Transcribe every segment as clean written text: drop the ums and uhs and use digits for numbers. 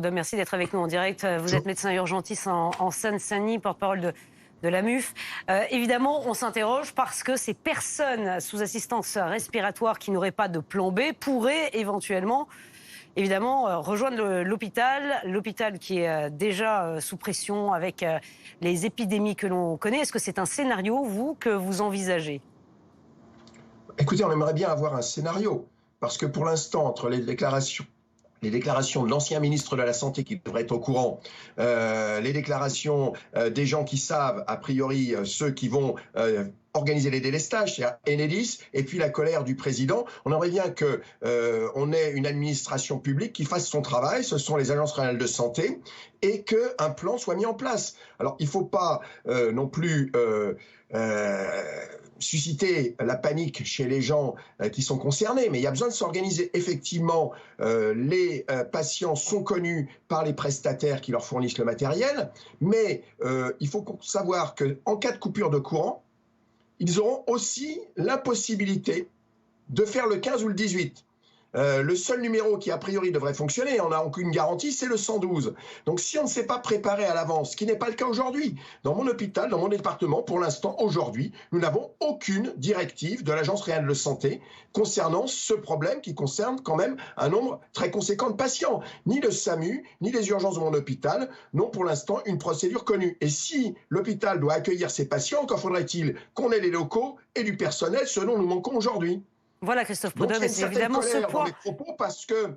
Merci d'être avec nous en direct. Vous êtes médecin urgentiste en Seine-Saint-Denis, porte-parole de la MUF. Évidemment, on s'interroge parce que ces personnes sous assistance respiratoire qui n'auraient pas de plan B pourraient éventuellement, évidemment, rejoindre l'hôpital qui est déjà sous pression avec les épidémies que l'on connaît. Est-ce que c'est un scénario, vous, que vous envisagez? Écoutez, on aimerait bien avoir un scénario, parce que pour l'instant, entre les déclarations de l'ancien ministre de la Santé qui devrait être au courant, les déclarations des gens qui savent, a priori ceux qui vont organiser les délestages, c'est-à-dire Enedis, et puis la colère du président, on aimerait bien qu'on ait une administration publique qui fasse son travail, ce sont les agences régionales de santé, et qu'un plan soit mis en place. Alors il ne faut pas non plus susciter la panique chez les gens qui sont concernés, mais il y a besoin de s'organiser. Effectivement, les patients sont connus par les prestataires qui leur fournissent le matériel, mais il faut savoir qu'en cas de coupure de courant, ils auront aussi l'impossibilité de faire le 15 ou le 18. Le seul numéro qui a priori devrait fonctionner, on n'a aucune garantie, c'est le 112. Donc si on ne s'est pas préparé à l'avance, ce qui n'est pas le cas aujourd'hui, dans mon hôpital, dans mon département, pour l'instant, aujourd'hui, nous n'avons aucune directive de l'Agence régionale de santé concernant ce problème qui concerne quand même un nombre très conséquent de patients. Ni le SAMU, ni les urgences de mon hôpital n'ont pour l'instant une procédure connue. Et si l'hôpital doit accueillir ces patients, encore faudrait-il qu'on ait les locaux et du personnel, ce dont nous manquons aujourd'hui. Voilà, Christophe Prudhomme, et c'est évidemment ce point. Dans mes propos parce que,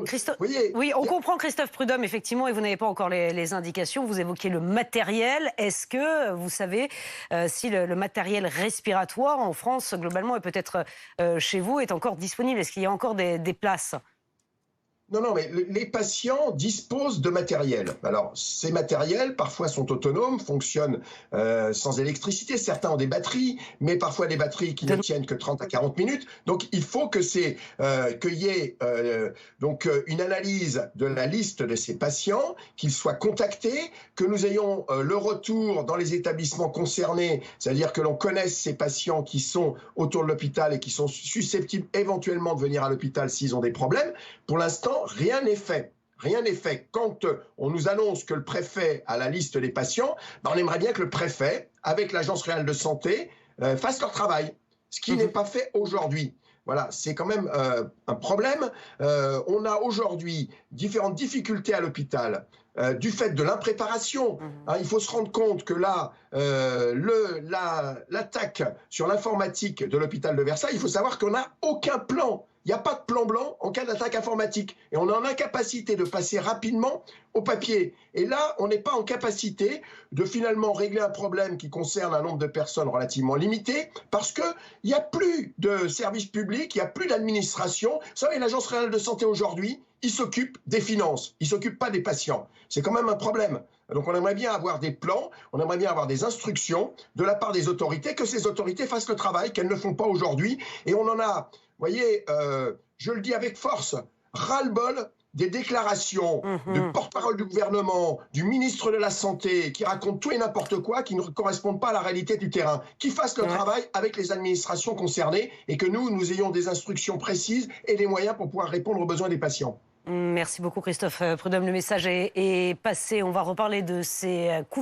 Christophe, vous voyez, oui, on comprend Christophe Prudhomme, effectivement, et vous n'avez pas encore les indications. Vous évoquez le matériel. Est-ce que vous savez si le matériel respiratoire en France, globalement, et peut-être chez vous, est encore disponible? Est-ce qu'il y a encore des places? Non, mais les patients disposent de matériel. Alors, ces matériels, parfois, sont autonomes, fonctionnent sans électricité. Certains ont des batteries, mais parfois des batteries qui ne tiennent que 30 à 40 minutes. Donc, il faut qu'il y ait une analyse de la liste de ces patients, qu'ils soient contactés, que nous ayons le retour dans les établissements concernés, c'est-à-dire que l'on connaisse ces patients qui sont autour de l'hôpital et qui sont susceptibles éventuellement de venir à l'hôpital s'ils ont des problèmes. Pour l'instant, rien n'est fait. Rien n'est fait. Quand on nous annonce que le préfet a la liste des patients, on aimerait bien que le préfet, avec l'Agence régionale de santé, fasse leur travail. Ce qui n'est pas fait aujourd'hui. Voilà, c'est quand même un problème. On a aujourd'hui différentes difficultés à l'hôpital du fait de l'impréparation. Il faut se rendre compte que là, l'attaque sur l'informatique de l'hôpital de Versailles, il faut savoir qu'on n'a aucun plan. Il n'y a pas de plan blanc en cas d'attaque informatique. Et on est en incapacité de passer rapidement au papier. Et là, on n'est pas en capacité de finalement régler un problème qui concerne un nombre de personnes relativement limité, parce qu'il n'y a plus de services publics, il n'y a plus d'administration. Vous savez, l'Agence régionale de santé aujourd'hui, il s'occupe des finances, il ne s'occupe pas des patients. C'est quand même un problème. Donc on aimerait bien avoir des plans, on aimerait bien avoir des instructions de la part des autorités, que ces autorités fassent le travail qu'elles ne font pas aujourd'hui. Et on en a, vous voyez, je le dis avec force, ras-le-bol des déclarations de porte-parole du gouvernement, du ministre de la Santé, qui racontent tout et n'importe quoi, qui ne correspondent pas à la réalité du terrain. Qui fassent le travail avec les administrations concernées et que nous ayons des instructions précises et les moyens pour pouvoir répondre aux besoins des patients. Merci beaucoup, Christophe Prudhomme. Le message est passé. On va reparler de ces coups